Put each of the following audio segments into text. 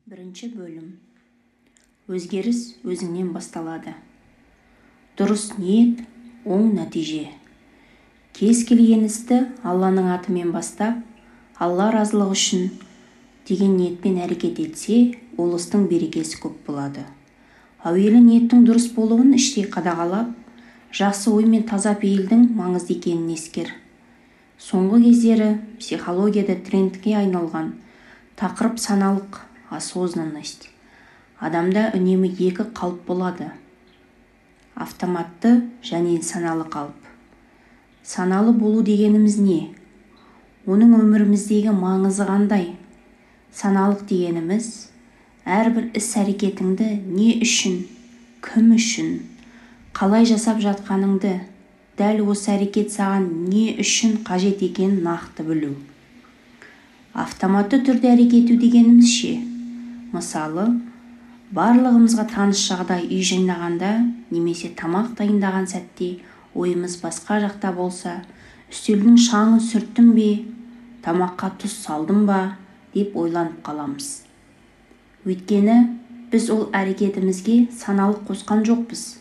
Бірінші бөлім. Өзгеріс өзіңнен басталады. Дұрыс ниет, оң нәтиже. Кез келген істі Алланың атымен бастап, Алла разылығы үшін деген ниетпен әрекет етсе, ол істің берекесі көп болады. Әуелі ниеттің дұрыс болуын іштей қадағалап, жақсы ой мен таза пейілдің маңызды екенін ескер. Соңғы кездері психологияда трендке айналған тақырып саналық осознанность. Адамда үнемі екі қалып болады. Автоматты және саналы қалып. Саналы болу дегеніміз не? Оның өміріміздегі маңызы қандай? Саналық дегеніміз әрбір іс-әрекетіңді не үшін, кім үшін, қалай жасап жатқаныңды, дәл осы әрекет саған не үшін қажет екенін нақты білу. Автоматты түрде әрекет ету дегеніміз ше? Мысалы, барлығымызға таныс жағдай үй жинағанда немесе тамақ дайындаған сәтте ойымыз басқа жақта болса, үстелдің шаңын сүрттім бе, тамаққа тұз салдым ба деп ойланып қаламыз. Өйткені біз ол әрекетімізге саналық қосқан жоқпыз.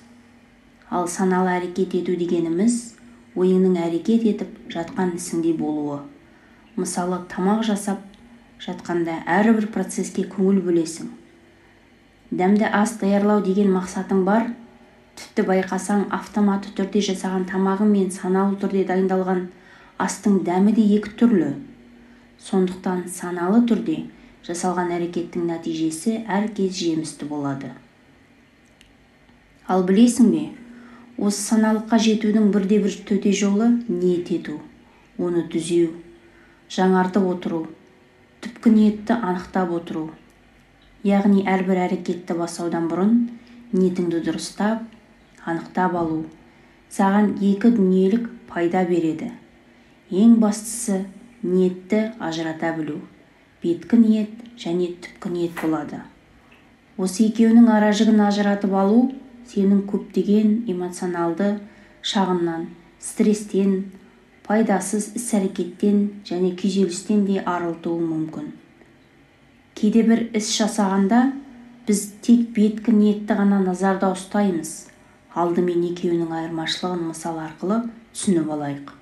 Ал саналы әрекет ету дегеніміз ойыңның әрекет етіп жатқан ісіңде болуы. Мысалы, тамақ жасап жатқанда әрбір процеске көңіл бөлесің. Дәмді ас даярлау деген мақсатың бар, тіпті байқасаң автоматты түрде жасаған тамағы мен саналы түрде дайындалған астың дәмі де екі түрлі. Сондықтан саналы түрде жасалған әрекеттің нәтижесі әркез жемісті болады. Ал білесің бе, осы саналыққа жетудің бірде-бір төте жолы ниет ету, оны түзеу, жаңартып отыру, түпкі ниетті анықтап отыру. Яғни әрбір әрекетті бастаудан бұрын ниетіңді дұрыстап, анықтап алу саған екі дүниелік пайда береді. Ең бастысы ниетті ажырата білу. Беткі ниет және түпкі ниет болады. Осы екеуінің аражігін ажыратып алу сенің көптеген эмоционалды шағымнан, стресстен, пайдасыз іс-әрекеттен және күйзелістен де арылтуы мүмкін. Кейде бір іс жасағанда біз тек беткі ниетті ғана назарда ұстаймыз. Алдымен екеуінің айырмашылығын мысал арқылы түсініп алайық.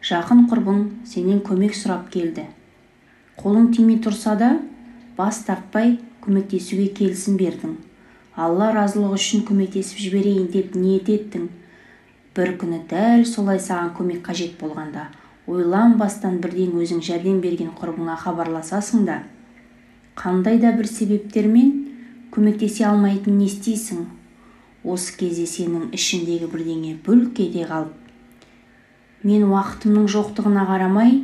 Жақын құрбың сенен көмек сұрап келді. Қолың тимей тұрса да, бас тартпай көмектесуге келісім бердің. Алла разылығы үшін көмектесіп жіберейін деп ниет еттің. Бір күні дәл солай саған көмек қажет болғанда, ойланбастан бірден өзің жәрдем берген құрбыңа хабарласасың да, қандай да бір себептермен көмектесе алмайтын не істейсің? Осы кезде сенің ішіндегі бірдеңе бүлк ете қалып, мен уақытымның жоқтығына қарамай,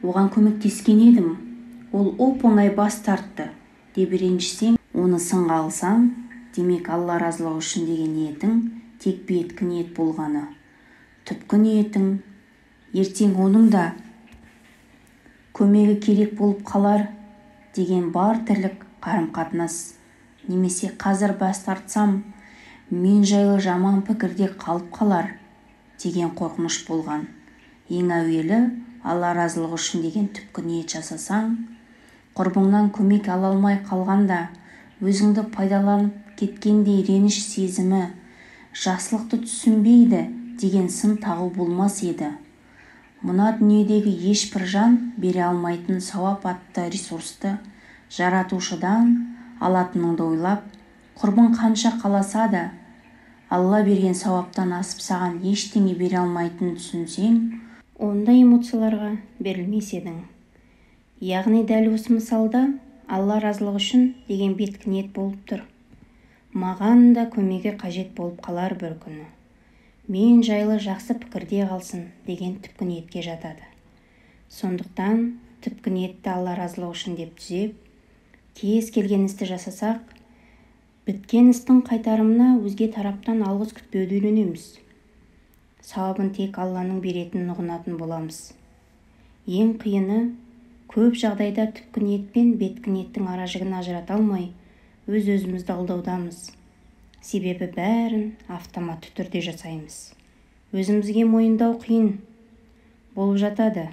оған көмектескен едім. Ол оп-оңай бас тартты деп ренжісең, оны сынға алсаң, демек Алла разылығы үшін деген ниетің тек беткі ниет болғаны. Түпкі ниетің ертең оның да көмегі керек болып қалар деген бар тірлік қарым-қатынас. Немесе қазір бас тартсам, мен жайлы жаман пікірде қалып қалар деген қорқыныш болған. Ең әуелі Алла разылығы үшін деген түпкі ниет жасасаң, құрбыңнан көмек ала алмай қалғанда, өзіңді пайдаланып кеткендей реніш сезімі, жақсылықты түсінбейді деген сын тағу болмас еді. Мына дүниедегі ешбір жан бере алмайтын сауап атты ресурсты жаратушыдан алатыныңды ойлап, құрбың қанша қаласа да, Алла берген сауаптан асып саған ештеңе бере алмайтынын түсінсең, ондай эмоцияларға берілмес едің. Яғни дәл осы мысалда Алла разылығы үшін деген беткі ниет болып тұр. Маған да көмегі қажет болып қалар бір күні. Мен жайлы жақсы пікірде қалсын деген түпкі ниетке жатады. Сондықтан түпкі ниетті Алла разылығы үшін деп түзеп, кез келген істі жасасақ, біткен істің қайтарымына өзге тараптан алғыс күтпеуді үйренеміз. Сауабын тек Алланың беретінін ұғынатын боламыз. Ең қиыны, көп жағдайда түпкі ниет пен беткі ниеттің аражігін ажырата алмай, өз-өзімізді алдаудамыз. Себебі бәрін автоматты түрде жасаймыз. Өзімізге мойындау қиын болып жатады.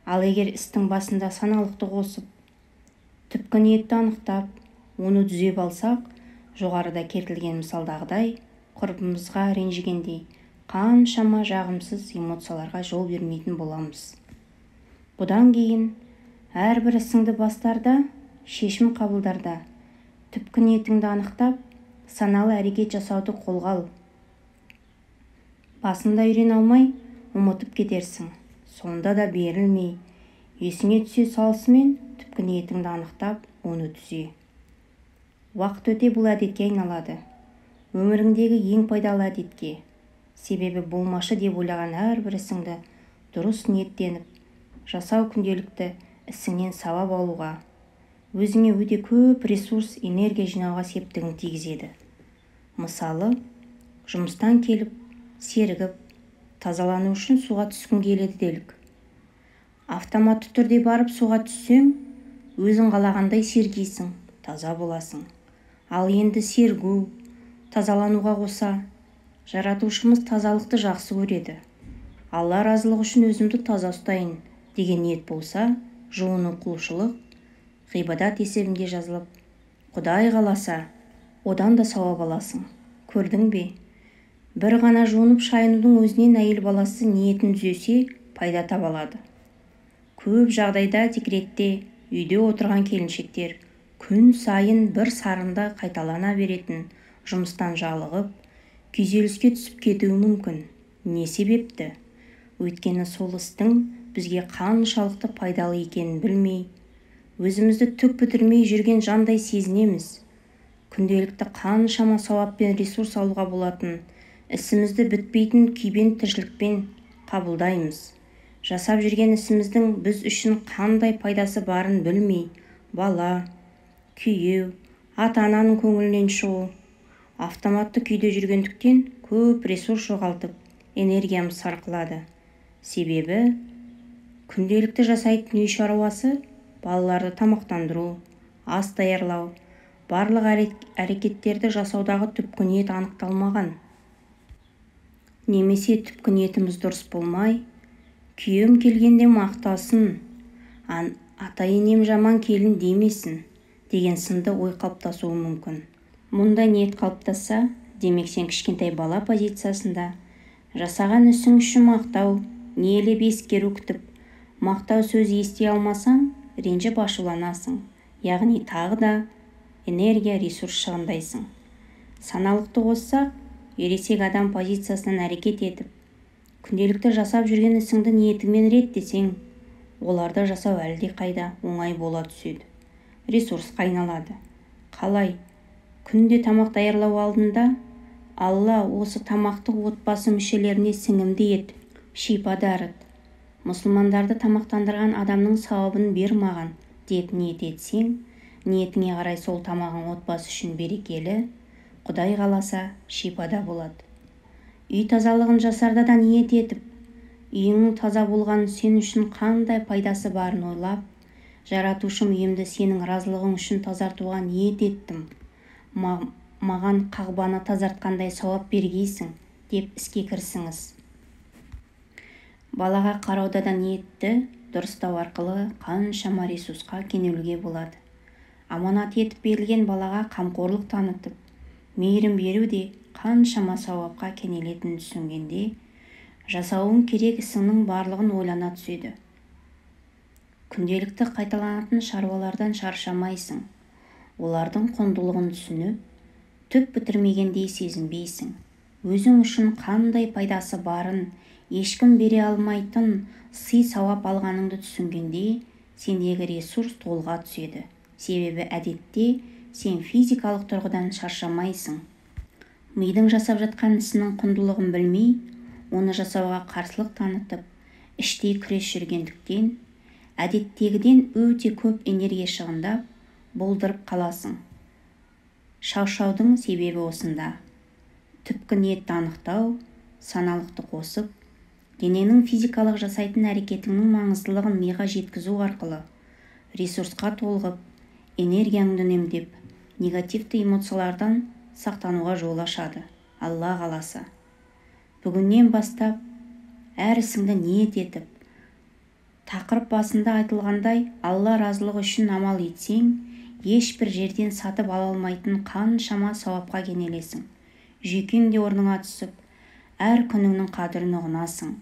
Ал егер істің басында саналықты қосып, түпкі ниетті анықтап, Оны түзеп алсақ, жоғарыда келтірілген мысалдағыдай, құрбымызға ренжігендей қаншама жағымсыз эмоцияларға жол бермейтін боламыз. Бұдан кейін әрбір ісіңді бастарда, шешім қабылдарда түпкі ниетіңді анықтап, саналы әрекет жасауды қолға ал. Басында үйрене алмай, ұмытып кетерсің. Сонда да берілмей, есіңе түсе салысымен түпкі ниетіңді анықтап, оны түзе. Уақыт өте бұл әдетке айналады. Өміріңдегі ең пайдалы әдетке. Себебі болмашы деп ойлаған әрбір ісіңді дұрыс ниеттеніп, жасау күнделікті ісіңнен сауап алуға, өзіңе өте көп ресурс, энергия жинауға септігін тигізеді. Мысалы, жұмыстан келіп, сергіп, тазалану үшін суға түскің келеді делік. Автоматты түрде барып суға түссең, өзің қалағандай сергейсің, таза боласың. Ал енді сергу, тазалануға қоса, жаратушымыз тазалықты жақсы көреді. Алла разылығы үшін өзімді таза ұстайын деген ниет болса, жуыну құлшылық, ғибадат есебінде жазылып, Құдай қаласа, одан да сауап аласың. Көрдің бе? Бір ғана жуынып шайынудың өзінен әйел баласы ниетін түзесе, пайда таба алады. Көп жағдайда декретте, үйде отырған келіншектер күн сайын бір сарында қайталана беретін жұмыстан жалығып, күйзеліске түсіп кетуі мүмкін. Не себепті? Өйткені сол істің бізге қаншалықты пайдалы екенін білмей, өзімізді түк бітірмей жүрген жандай сезінеміз. Күнделікті қаншама сауап пен ресурс алуға болатын ісімізді бітпейтін күйбен тіршілікпен қабылдаймыз. Жасап жүрген ісіміздің біз үшін қандай пайдасы барын білмей, бала, күйеу, ата-ананың көңілінен шығу, автоматты күйде жүргендіктен көп ресурс жоғалтып, энергиямыз сарқылады. Себебі, күнделікті жасайтын үй шаруасы, балаларды тамақтандыру, ас даярлау, барлық әрекеттерді жасаудағы түпкі ниет анықталмаған. Немесе түпкі ниетіміз дұрыс болмай, күйеуім келгенде мақтасын, ата-енем жаман келін демесін деген сынды ой қалыптасуы мүмкін. Мұндай ниет қалыптасса, демек сен кішкентай бала позициясында жасаған ісің үшін мақтау, ниелеп ескеру күтіп, мақтау сөз ести алмасаң, ренжіп ашуланасың. Яғни тағы да энергия, ресурс шығындайсың. Саналықты қоссақ, ересек адам позициясынан әрекет етіп, күнделікті жасап жүрген ісіңді ниетіңмен реттесең, оларды жасау әлде қайда оңай бола түседі. Ресурс қайналады. Қалай? Күнде тамақ даярлау алдында, Алла осы тамақты отбасы мүшелеріне сіңімді ет, шипа дарыт. Мұсылмандарды тамақтандырған адамның сауабын бер маған деп ниет етсең, ниетіңе қарай сол тамағың отбасы үшін берекелі, Құдай қаласа шипада болады. Үй тазалығын жасарда да ниет етіп, үйіңнің таза болғаны сен үшін қандай пайдасы барын ойлап, жаратушым үйімді сенің разылығың үшін тазартуға ниет еттім. Маған қағбаны тазартқандай сауап бергейсің деп іске кірісіңіз. Балаға қарауда да ниетті дұрыстау арқылы қаншама ресурсқа кенелуге болады. Аманат етіп берілген балаға қамқорлық танытып, мейірім беру де қаншама сауапқа кенелетінін түсінгенде, жасауың керек ісіңнің барлығын ойлана түседі. Күнделікті қайталанатын шаруалардан шаршамайсың. Олардың құндылығын түсініп, түк бітірмегендей сезінбейсің. Өзің үшін қандай пайдасы барын, ешкім бере алмайтын сый сауап алғаныңды түсінгенде, сендегі ресурс толға түседі. Себебі әдетте сен физикалық тұрғыдан шаршамайсың. Мидың жасап жатқан ісінің құндылығын білмей, оны жасауға қарсылық танытып, іштей күрес жүргендіктен, әдеттегіден өте көп энергия шығындап, болдырып қаласың. Шаршаудың себебі осында. Түпкі ниетті анықтау, саналықты қосып, дененің физикалық жасайтын әрекетіңнің маңыздылығын миға жеткізу арқылы ресурсқа толығып, энергияңды үнемдеп, негативті эмоциялардан сақтануға жол ашады. Алла қаласа. Бүгіннен бастап әр ісіңді ниет етіп, тақырып басында айтылғандай Алла разылығы үшін амал етсең, ешбір жерден сатып ала алмайтын қаншама сауапқа кенелесің. Жүйкең де орныңа түсіп, әр күніңнің қадірін ұғынасың.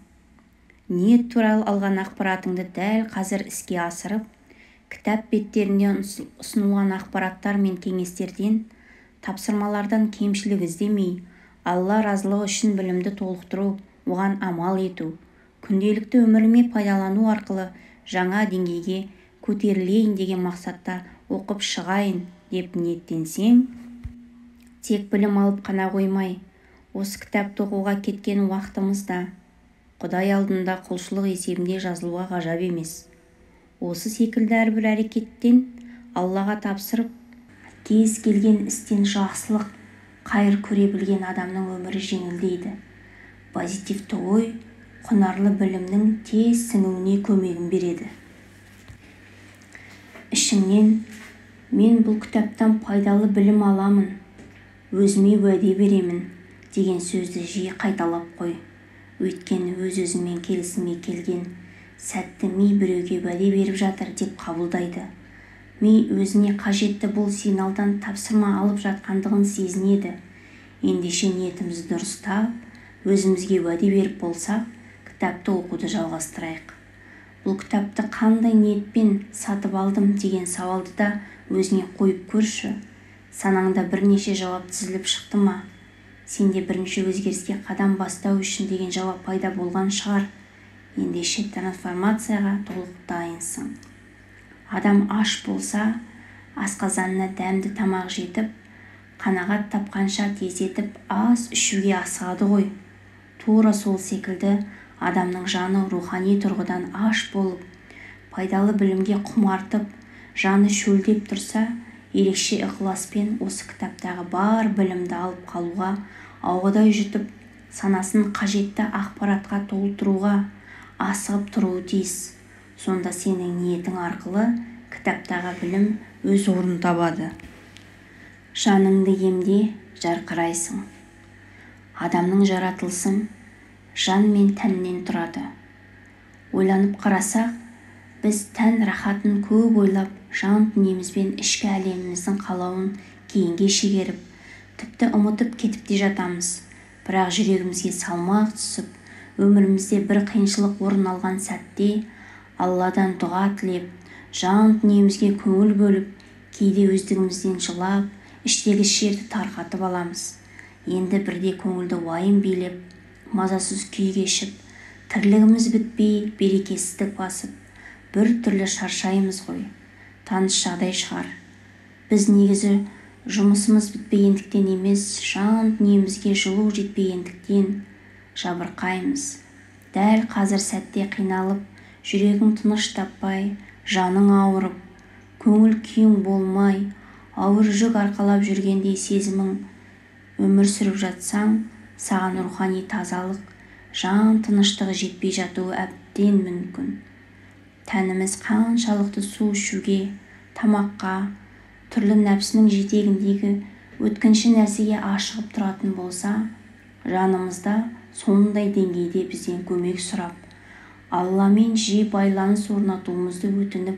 Ниет туралы алған ақпаратыңды дәл қазір іске асырып, кітап беттерінде ұсынылған ақпараттар мен кеңестерден, тапсырмалардан кемшілік іздемей, Алла разылығы үшін білімді толықтыру, оған амал ету, күнделікті өміріме пайдалану арқылы жаңа деңгейге көтерілейін деген мақсатта оқып шығайын деп ниеттенсең, тек білім алып қана қоймай, осы кітапты оқуға кеткен уақытымызда Құдай алдында құлшылық есебінде жазылуға ғажап емес. Осы секілді әрбір әрекеттен Аллаға тапсырып, кез келген істен жақсылық, қайыр көре білген адамның өмірі жеңілдейді. Позитивті ой, құнарлы білімнің тез сіңуіне көмегін береді. Ішіңнен, мен бұл кітаптан пайдалы білім аламын, өзіме уәде беремін деген сөзді жиі қайталап қой. Өйткені өз-өзіңмен келісімге келген сәтті ми біреуге уәде беріп жатыр деп қабылдайды. Ми өзіне қажетті бұл сигналдан тапсырма алып жатқандығын сезінеді. Ендеше ниетімізді дұрыстап, өзімізге уәде беріп болсақ, кітапты оқуды жалғастырайық. Бұл кітапты қандай ниетпен сатып алдым деген сауалды да өзіне қойып көрші. Санаңда бірнеше жауап тізіліп шықты ма? Сенде бірінші өзгеріске қадам бастау үшін деген жауап пайда болған шығар. Ендеше трансформацияға толық дайынсың. Адам аш болса, асқазанына дәмді тамақ жетіп, қанағат тапқанша тездетіп ас ішуге асығады ғой. Тура сол секілді адамның жаны рухани тұрғыдан аш болып, пайдалы білімге құмартып, жаны шөлдеп тұрса, ерекше ықыласпен осы кітаптағы бар білімді алып қалуға, ауадай жұтып, санасын қажетті ақпаратқа толтыруға асығып тұруы тиіс. Сонда сенің ниетің арқылы кітаптағы білім өз орнын табады. Жаныңды емде жарқырайсың. Адамның жаратылысын жан мен тәннен тұрады. Ойланып қарасақ, біз тән рахатын көп ойлап, жан дүниемізбен ішкі әлеміміздің қалауын кейінге шегеріп, тіпті ұмытып кетіп те жатамыз. Бірақ жүрегімізге салмақ түсіп, өмірімізде бір қиыншылық орын алған сәтте Алладан дұға тілеп, жан дүниемізге көңіл бөліп, кейде өздігімізден жылап, іштегі шерді тарқатып аламыз. Енді бірде көңілді уайым билеп, мазасыз күй кешіп, тірлігіміз бітпей, берекесіздік басып, бір түрлі шаршаймыз ғой. Таныс жағдай шығар. Біз негізі жұмысымыз бітпегендіктен емес, жан дүниемізге жылу жетпегендіктен жабырқаймыз. Дәл қазір сәтте қиналып, жүрегің тыныш таппай, жаның ауырып, көңіл күйің болмай, ауыр жүк арқалап жүргендей сезімің өмір сүріп жатсаң, саған рухани тазалық, жан тыныштығы жетпей жатуы әбден мүмкін. Тәніміз қаншалықты су ішуге, тамаққа, түрлі нәпсінің жетегіндегі өткінші нәрсеге ашығып тұратын болса, жанымызда сондай деңгейде бізден көмек сұрап, Алламен жиі байланыс орнатуымызды өтініп,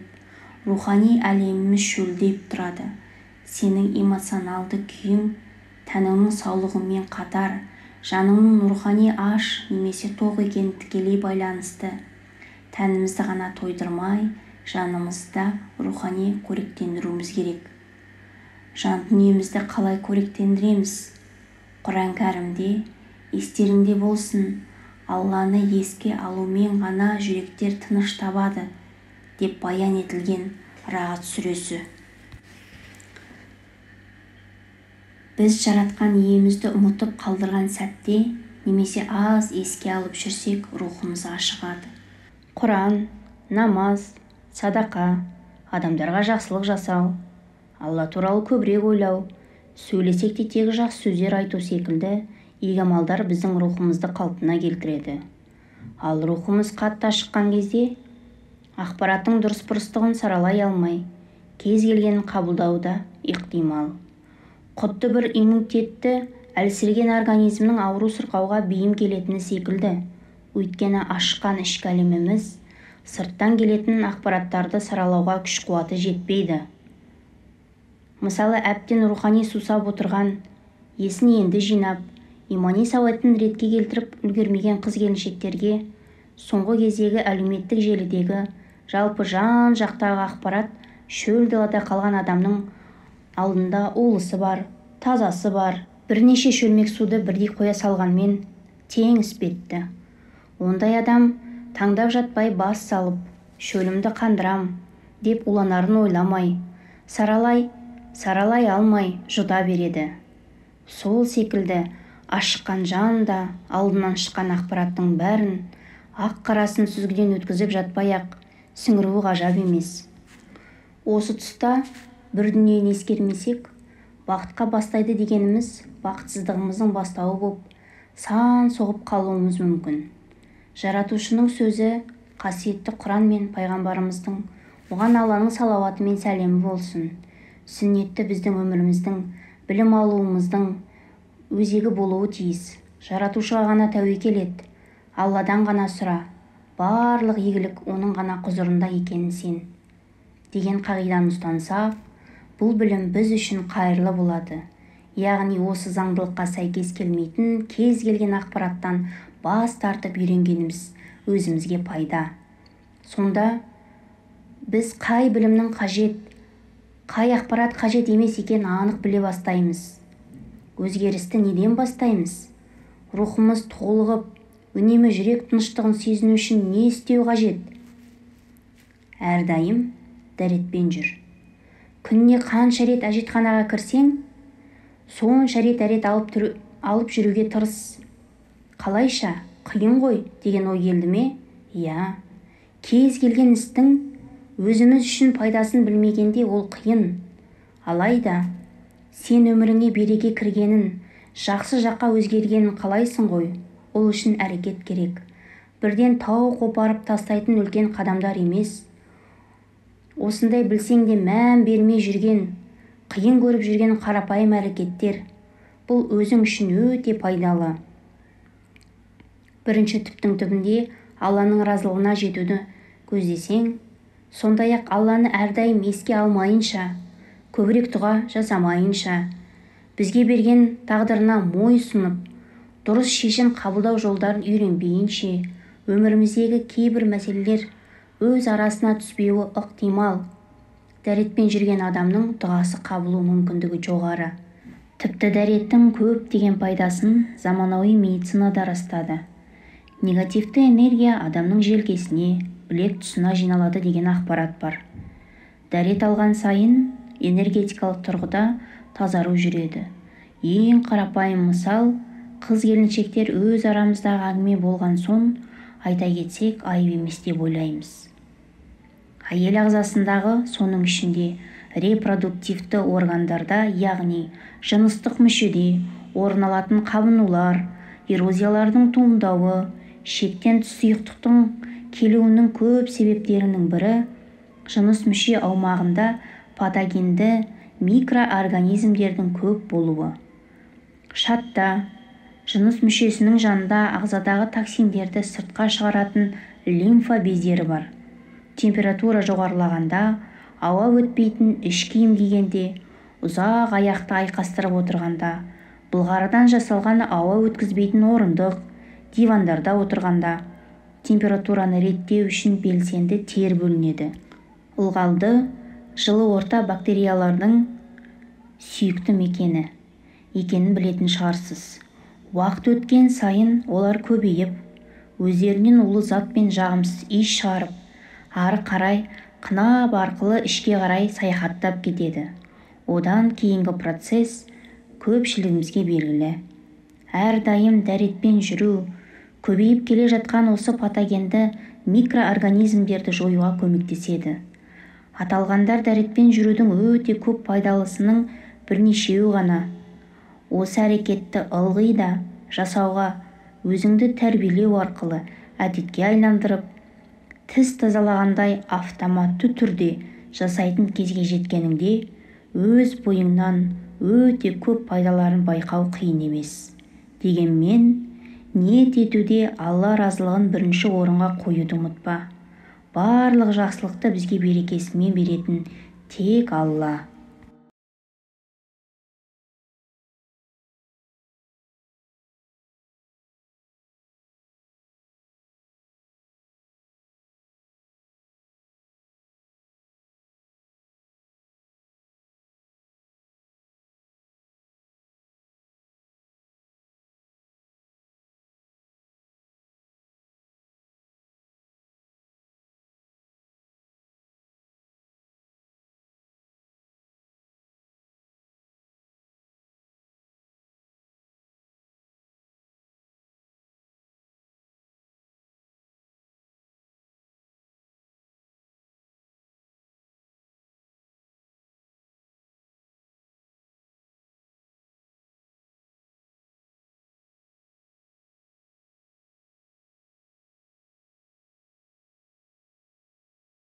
рухани әлеміміз шөлдеп тұрады. Сенің эмоционалды күйің тәніңнің саулығымен қатар, жаныңның рухани аш немесе тоқ екені тікелей байланысты. Тәнімізді ғана тойдырмай, жанымызда рухани қоректендіруіміз керек. Жан дүниемізді қалай қоректендіреміз? Құран кәрімде естеріңде болсын, Алланы еске алумен ғана жүректер тыныш табады деп баян етілген Рағд сүресі. Біз жаратқан иемізді ұмытып қалдырған сәтте, немесе аз еске алып жүрсек, рухымыз ашығады. Құран, намаз, садақа, адамдарға жақсылық жасау, Алла туралы көбірек ойлау, сөйлесек те тек жақсы сөздер айту секілді игі амалдар біздің рухымызды қалпына келтіреді. Ал рухымыз қатты ашыққан кезде ақпараттың дұрыс-бұрыстығын саралай алмай, кез келгенін қабылдауда ықтимал. Құдды бір иммунитетті әлсіреген организмнің ауру сырқауға бейім келетіні секілді. Өйткені ашыққан ішкі әлеміміз сырттан келетін ақпараттарды саралауға күш-қуаты жетпейді. Мысалы, әбден рухани сусап отырған, есін енді жинап, имани сауатын ретке келтіріп үлгермеген қыз-келіншектерге соңғы кездегі әлеуметтік желідегі жалпы жан-жақтағы ақпарат шөл далада қалған адамның алдында улысы бар, тазасы бар, бірнеше шөлмек суды бірдей қоя салғанмен тең іспетті. Ондай адам таңдап жатпай бас салып, шөлімді қандырам деп уланарын ойламай, саралай алмай жұта береді. Сол секілді ашыққан жан да алдынан шыққан ақпараттың бәрін ақ-қарасын сүзгіден өткізіп жатпай-ақ сіңіруі ғажап емес. Осы тұста бір дүниені ескермесек, бақытқа бастайды дегеніміз бақытсыздығымыздың бастауы болып, сан соғып қалуымыз мүмкін. Жаратушының сөзі қасиетті Құран мен пайғамбарымыздың, оған Алланың салауаты мен сәлемі болсын, сүннетті біздің өміріміздің, білім алуымыздың өзегі болуы тиіс. Жаратушыға ғана тәуекел ет, Алладан ғана сұра, барлық игілік оның ғана құзырында екенін сен деген қағиданы ұстансақ, бұл білім біз үшін қайырлы болады. Яғни осы заңдылыққа сәйкес келмейтін кез келген ақпараттан бас тартып үйренгеніміз өзімізге пайда. Сонда біз қай білімнің қажет, қай ақпарат қажет емес екенін анық біле бастаймыз. Өзгерісті неден бастаймыз? Рухымыз толығып, үнемі жүрек тыныштығын сезіну үшін не істеу қажет? Әрдайым дәретпен жүр. Күніне қанша рет әжетханаға кірсең, сонша рет дәрет алып жүруге тырыс. Қалайша, қиын ғой деген ой келді ме? Иә, кез келген істің өзіміз үшін пайдасын білмегенде ол қиын. Алайда сен өміріңе береке кіргенін, жақсы жаққа өзгергенін қалайсың ғой, ол үшін әрекет керек. Бірден тау қопарып тастайтын үлкен қадамдар емес. Осындай білсең де мән бермей жүрген, қиын көріп жүрген қарапайым әрекеттер, бұл өзің үшін өте пайдалы. Бірінші түптің түбінде Алланың разылығына жетуді көздесең, сондай-ақ Алланы әрдайым еске алмайынша, көбірек дұға жасамайынша, бізге берген тағдырына мойынсұнып, дұрыс шешім қабылдау жолдарын үйренбейінше, өміріміздегі кейбір мәселелер өз арасына түспеуі ықтимал. Дәретпен жүрген адамның дұғасы қабылу мүмкіндігі жоғары. Тіпті дәреттің көп деген пайдасын заманауи медицина да растады. Негативті энергия адамның желкесіне, білек тұсына жиналады деген ақпарат бар. Дәрет алған сайын энергетикалық тұрғыда тазару жүреді. Ең қарапайым мысал, қыз-келіншектер өз арамыздағы әңгіме болған соң айта кетсек айып емес деп ойлаймыз. Әйел ағзасындағы, соның ішінде репродуктивті органдарда, яғни жыныстық мүшеде орын алатын қабынулар, эрозиялардың туындауы, шектен тыс сұйықтықтың келуінің көп себептерінің бірі жыныс мүше аумағында патогенді микроорганизмдердің көп болуы. Шатта, жыныс мүшесінің жанында ағзадағы токсиндерді сыртқа шығаратын лимфа бездері бар. Температура жоғарылағанда, ауа өтпейтін іш киім кигенде, ұзақ аяқты айқастырып отырғанда, былғарыдан жасалған ауа өткізбейтін орындық, дивандарда отырғанда, температураны реттеу үшін белсенді тер бөлінеді. Ылғалды, жылы орта бактериялардың сүйікті мекені екенін білетін шығарсыз. Уақыт өткен сайын олар көбейіп, өздерінен улы зат пен жағымсыз иіс шығарып, ары қарай қынап арқылы ішке қарай саяхаттап кетеді. Одан кейінгі процесс көпшілігімізге белгілі. Әрдайым дәретпен жүру, көбейіп келе жатқан осы патогенді микроорганизмдерді жоюға көмектеседі. Аталғандар дәретпен жүрудің өте көп пайдалысының бірнешеуі ғана. Осы әрекетті ылғи да жасауға, өзіңді тәрбиелеу арқылы әдетке айналдырып, тіс тазалағандай автоматты түрде жасайтын кезге жеткеніңде, өз бойыңнан өте көп пайдаларын байқау қиын емес. Дегенмен, ниет етуде Алла разылығын бірінші орынға қоюды ұмытпа. Барлық жақсылықты бізге берекесімен беретін тек Алла.